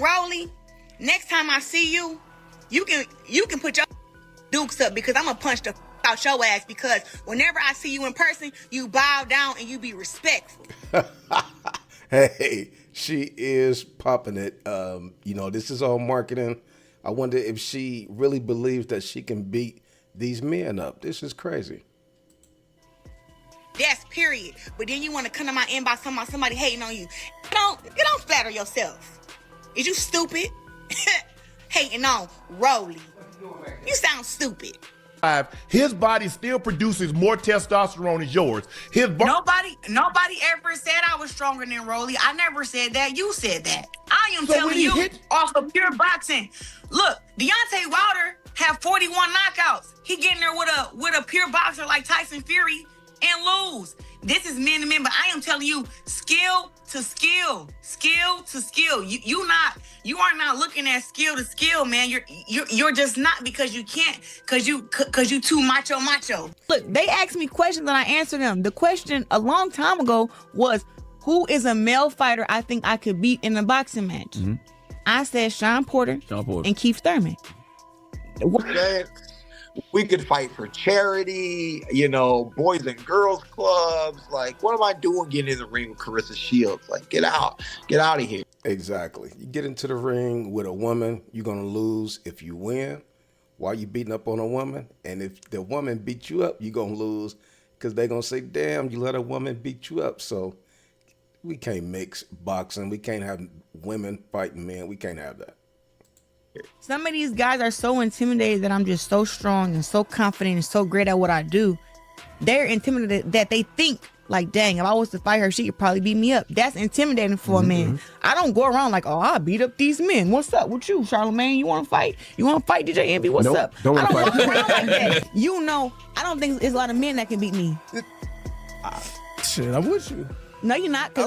Rolly, next time I see you, you can put your dukes up because I'm gonna punch the out your ass because whenever I see you in person, you bow down and you be respectful. Hey, she is popping it. This is all marketing. I wonder if she really believes that she can beat these men up. This is crazy. That's period. But then you want to come to my inbox talking about somebody hating on you. Don't flatter yourself. Is you stupid? Hating on Rolly. You sound stupid. His body still produces more testosterone than yours. Nobody ever said I was stronger than Rolly. I never said that. You said that. I am telling you off of pure boxing. Look, Deontay Wilder had 41 knockouts. He getting there with a pure boxer like Tyson Fury and lose. This is men to men, but I am telling you, skill to skill. You are not looking at skill to skill, man. You're just not because you can't, cause you too macho. Look, they asked me questions and I answered them. The question a long time ago was, who is a male fighter I think I could beat in a boxing match? Mm-hmm. I said Sean Porter and Keith Thurman. We could fight for charity, boys and girls clubs. Like, what am I doing getting in the ring with Clarissa Shields? Like, get out of here. Exactly. You get into the ring with a woman, you're going to lose if you win. Why you beating up on a woman? And if the woman beat you up, you're going to lose because they're going to say, damn, you let a woman beat you up. So we can't mix boxing. We can't have women fighting men. We can't have that. Some of these guys are so intimidated that I'm just so strong and so confident and so great at what I do. They're intimidated that they think like, dang, if I was to fight her, she could probably beat me up. That's intimidating for a man. I don't go around like, oh, I beat up these men. What's up with you, Charlamagne? You want to fight? You want to fight DJ Envy? What's up? Don't I don't fight. go around like that. I don't think there's a lot of men that can beat me. Shit, I'm with you. No, you're not.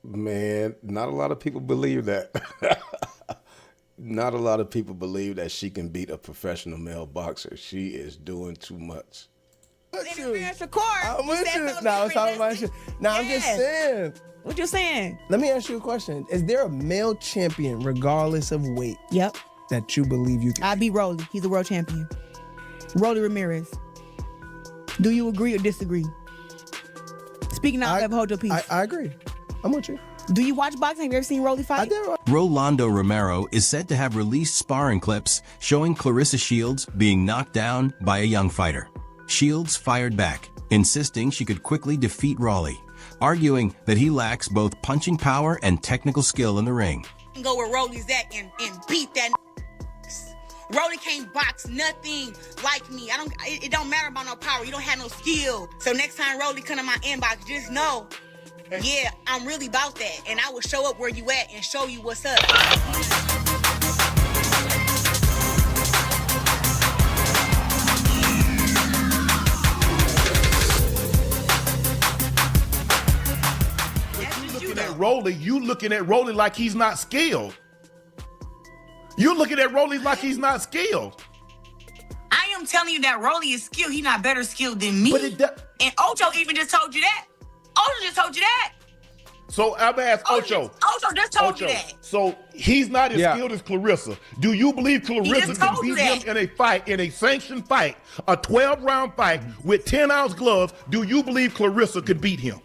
Man, not a lot of people believe that. Not a lot of people believe that she can beat a professional male boxer. She is doing too much. I'm with you. No, it's all about shit. Now, I'm just saying. What you saying? Let me ask you a question. Is there a male champion, regardless of weight, Yep. that you believe you can? I beat Rolly. He's a world champion. Rolly Ramirez. Do you agree or disagree? Speaking out of hold your peace. I agree. I'm with you. Do you watch boxing? Have you ever seen Rolly fight? I did. Rolando Romero is said to have released sparring clips showing Clarissa Shields being knocked down by a young fighter. Shields fired back, insisting she could quickly defeat Rolly, arguing that he lacks both punching power and technical skill in the ring. Go where Rolly's at and beat that. Rolly can't box nothing like me. It don't matter about no power. You don't have no skill. So next time Rolly come to my inbox, just know, yeah, I'm really about that. And I will show up where you at and show you what's up. You looking at Rolly like he's not skilled. You looking at Rolly like he's not skilled. I am telling you that Rolly is skilled. He's not better skilled than me. And Ocho even just told you that. Ocho just told you that. So I'm gonna ask Ocho. Ocho just told you that. So he's not as skilled as Clarissa. Do you believe Clarissa can beat him in a fight, in a sanctioned fight, a 12-round fight with 10-ounce gloves? Do you believe Clarissa could beat him?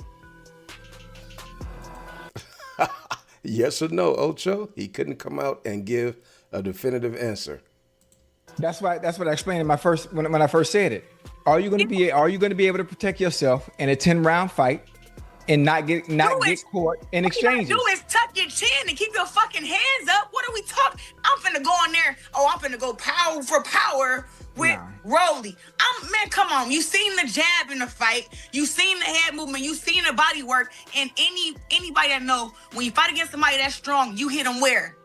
Yes or no, Ocho? He couldn't come out and give a definitive answer. That's what I explained in my when I first said it. Are you going to be able to protect yourself in a 10-round fight and not get caught in exchanges? All you gotta do is tuck your chin and keep your fucking hands up. What are we talking? I'm finna go in there. Oh, I'm finna go power for power with Rolly. Man, come on. You seen the jab in the fight. You seen the head movement. You seen the body work. And anybody that know when you fight against somebody that's strong, you hit them where?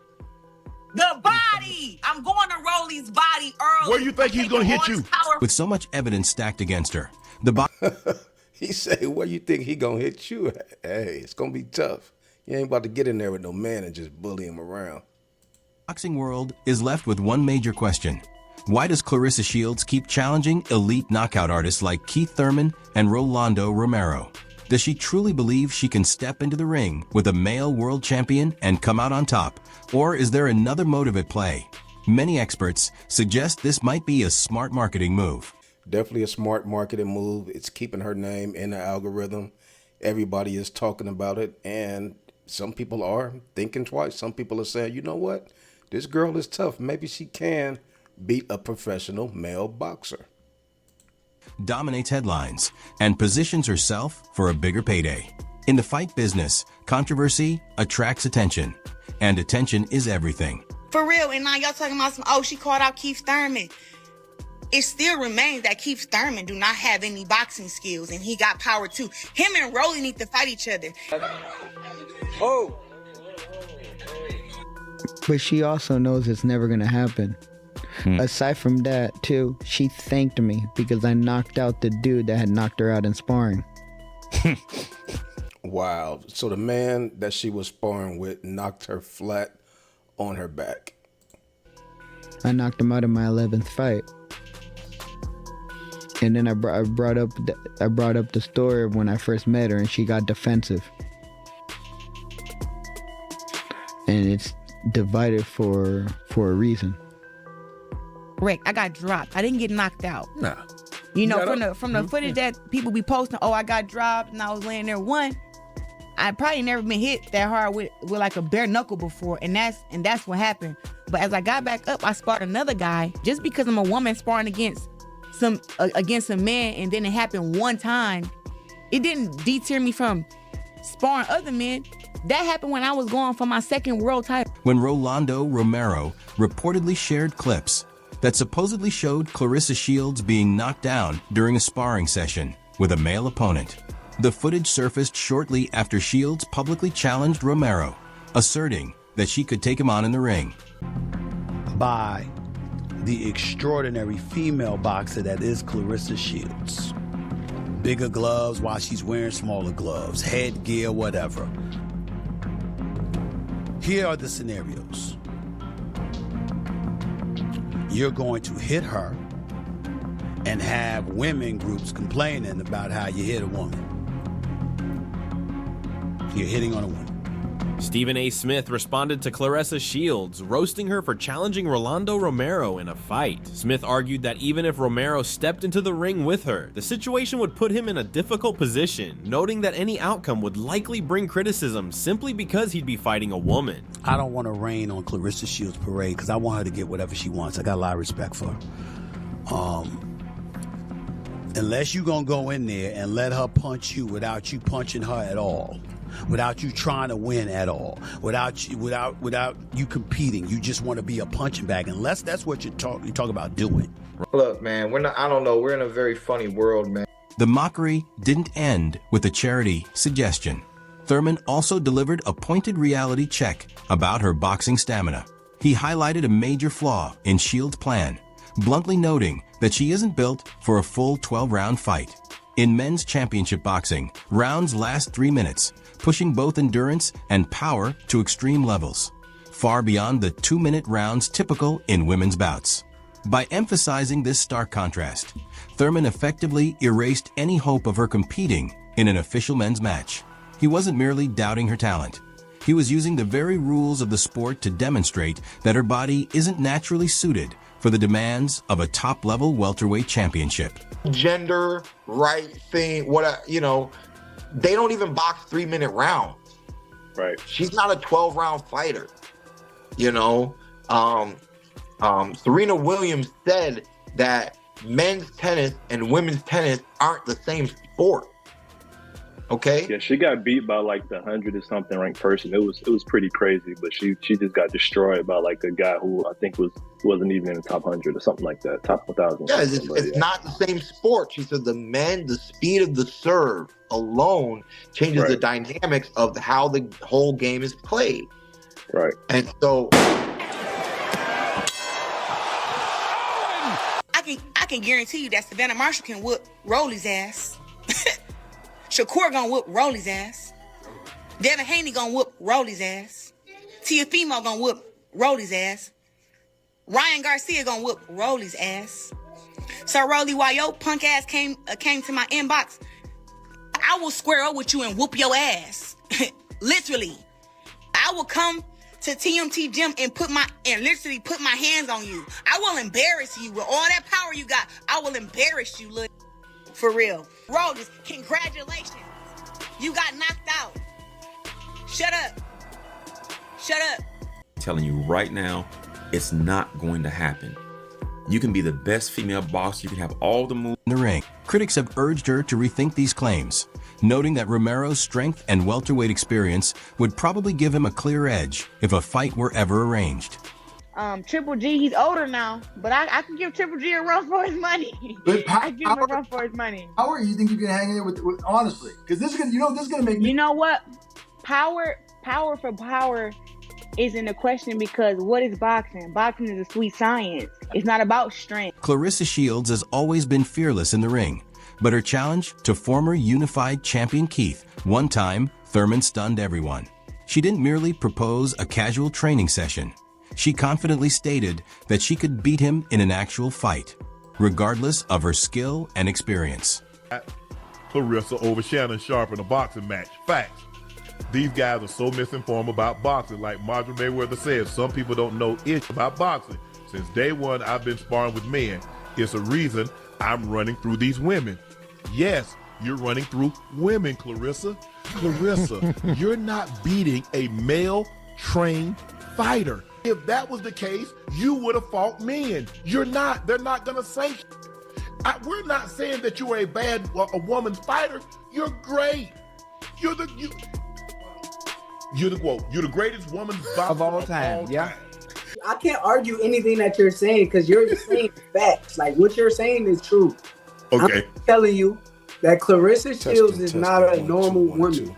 The body. I'm going to Rolly's body early. Where do you think he's gonna hit you? With so much evidence stacked against her, He said, where you think he gonna hit you? Hey, it's gonna be tough. You ain't about to get in there with no man and just bully him around. boxing world is left with one major question. Why does Clarissa Shields keep challenging elite knockout artists like Keith Thurman and Rolando Romero? Does she truly believe she can step into the ring with a male world champion and come out on top? Or is there another motive at play? Many experts suggest this might be a smart marketing move. Definitely a smart marketing move. It's keeping her name in the algorithm. Everybody is talking about it, and some people are thinking twice. Some people are saying, you know what? This girl is tough. Maybe she can beat a professional male boxer. Dominates headlines and positions herself for a bigger payday. In the fight business, controversy attracts attention, and attention is everything. For real, and now y'all talking about she called out Keith Thurman. It still remains that Keith Thurman do not have any boxing skills, and he got power too. Him and Rolly need to fight each other. Oh! But she also knows it's never gonna happen. Aside from that, too, she thanked me because I knocked out the dude that had knocked her out in sparring. Wow. So the man that she was sparring with knocked her flat on her back. I knocked him out in my 11th fight. And then I brought up the story of when I first met her, and she got defensive. And it's divided for a reason. Rick, I got dropped. I didn't get knocked out. Nah. You know, from the footage that people be posting, I got dropped and I was laying there. One, I probably never been hit that hard with like a bare knuckle before, and that's what happened. But as I got back up, I sparred another guy. Just because I'm a woman sparring against some man, and then it happened one time, it didn't deter me from sparring other men. That happened when I was going for my second world title. When Rolando Romero reportedly shared clips that supposedly showed Clarissa Shields being knocked down during a sparring session with a male opponent. The footage surfaced shortly after Shields publicly challenged Romero, asserting that she could take him on in the ring. By the extraordinary female boxer that is Clarissa Shields. Bigger gloves while she's wearing smaller gloves, headgear, whatever. Here are the scenarios. You're going to hit her and have women groups complaining about how you hit a woman. You're hitting on a woman. Stephen A. Smith responded to Clarissa Shields, roasting her for challenging Rolando Romero in a fight. Smith argued that even if Romero stepped into the ring with her, the situation would put him in a difficult position, noting that any outcome would likely bring criticism simply because he'd be fighting a woman. I don't want to rain on Clarissa Shields' parade because I want her to get whatever she wants. I got a lot of respect for her. Unless you're going to go in there and let her punch you without you punching her at all, without you trying to win at all, without you competing, you just want to be a punching bag, unless that's what you talk about doing. Look, man, I don't know, we're in a very funny world, man. The mockery didn't end with a charity suggestion. Thurman also delivered a pointed reality check about her boxing stamina. He highlighted a major flaw in Shields' plan, bluntly noting that she isn't built for a full 12-round fight. In men's championship boxing, rounds last 3 minutes, pushing both endurance and power to extreme levels, far beyond the 2-minute rounds typical in women's bouts. By emphasizing this stark contrast, Thurman effectively erased any hope of her competing in an official men's match. He wasn't merely doubting her talent. He was using the very rules of the sport to demonstrate that her body isn't naturally suited for the demands of a top-level welterweight championship. Gender, right thing, they don't even box 3-minute rounds. Right. She's not a 12-round fighter. Serena Williams said that men's tennis and women's tennis aren't the same sport. Okay. Yeah, she got beat by like the 100 or something ranked person. It was pretty crazy, but she just got destroyed by like a guy who I think wasn't even in the top 100 or something like that, top 1,000. Yeah, it's not the same sport. She said the speed of the serve alone changes the dynamics of how the whole game is played. Right. And so I can guarantee you that Savannah Marshall can whoop Rolly's ass. Shakur gonna whoop Rolly's ass. Devin Haney gonna whoop Rolly's ass. Teofimo gonna whoop Rolly's ass. Ryan Garcia gonna whoop Rolly's ass. So Rolly, while your punk ass came to my inbox, I will square up with you and whoop your ass. Literally. I will come to TMT gym and literally put my hands on you. I will embarrass you with all that power you got. I will embarrass you, look. For real. Roses, congratulations. You got knocked out. Shut up. Shut up. I'm telling you right now, it's not going to happen. You can be the best female boxer. You can have all the moves in the ring. Critics have urged her to rethink these claims, noting that Romero's strength and welterweight experience would probably give him a clear edge if a fight were ever arranged. Triple G, he's older now, but I can give Triple G a run for his money. But I give him a run for his money. How are you think you can hang in there with honestly? Because this is gonna, this is gonna make me. You know what? Power for power isn't a question, because what is boxing? Boxing is a sweet science. It's not about strength. Clarissa Shields has always been fearless in the ring, but her challenge to former unified champion Keith, one time Thurman, stunned everyone. She didn't merely propose a casual training session. She confidently stated that she could beat him in an actual fight, regardless of her skill and experience. Clarissa over Shannon Sharp in a boxing match. Facts. These guys are so misinformed about boxing. Like Marjorie Mayweather says, some people don't know ish about boxing. Since day one, I've been sparring with men. It's a reason I'm running through these women. Yes, you're running through women, Clarissa. Clarissa, you're not beating a male-trained fighter. If that was the case, you would have fought men. You're not. They're not going to say. We're not saying that you're a woman's fighter. You're great. You're the greatest woman's fighter of all time. Yeah. I can't argue anything that you're saying, because you're just saying facts. Like, what you're saying is true. Okay. I'm telling you that Clarissa Shields is not a normal woman.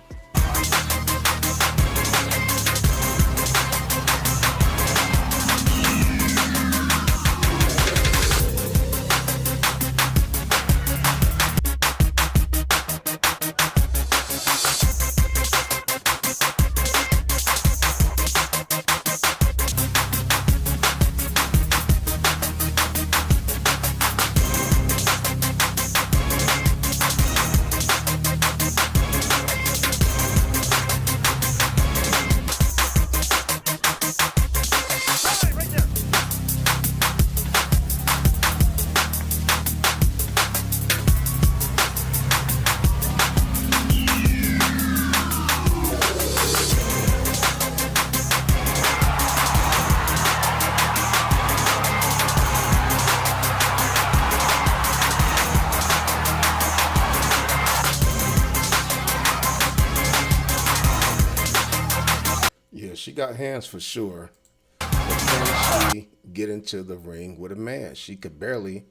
She got hands for sure. But can she get into the ring with a man? She could barely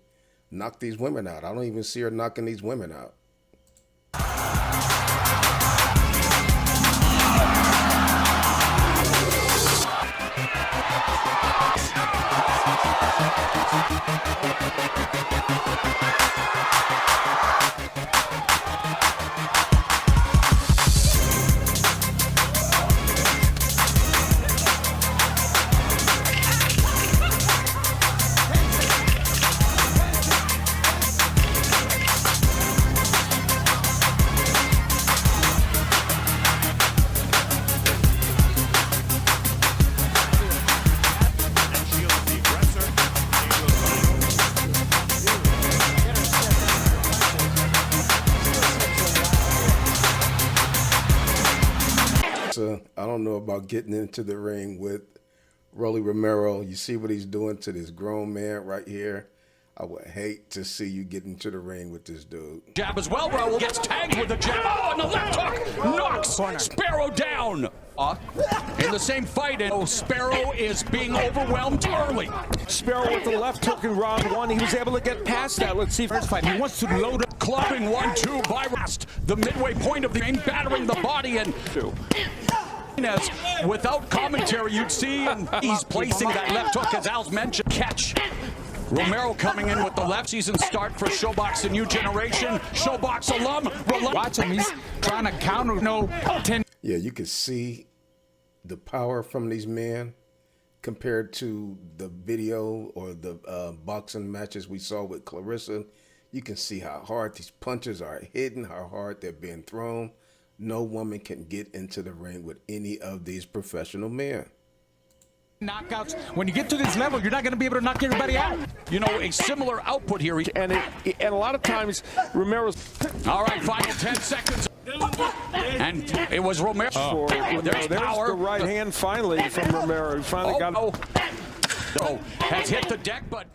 knock these women out. I don't even see her knocking these women out. I don't know about getting into the ring with Rolando Romero. You see what he's doing to this grown man right here. I would hate to see you get into the ring with this dude. Jab as well, Raul gets tagged with the jab. Oh, and the left hook knocks Sparrow down. In the same fight, and Sparrow is being overwhelmed early. Sparrow with the left hook in round one. He was able to get past that. Let's see first fight. He wants to load up. Clubbing 1-2 by Rust. The midway point of the game, battering the body and as without commentary, you'd see, and he's placing that left hook, as Al's mentioned. Catch. Romero coming in with the left season start for Showbox, the new generation. Showbox alum. Watch him. He's trying to counter. Yeah, you can see the power from these men compared to the video or the boxing matches we saw with Clarissa. You can see how hard these punches are hitting, how hard they're being thrown. No woman can get into the ring with any of these professional men. Knockouts. When you get to this level, you're not going to be able to knock everybody out. You know, a similar output here. And a lot of times, Romero's... All right, final 10 seconds. And it was Romero. There's power. The right hand finally from Romero. He finally got... Oh, has hit the deck, but...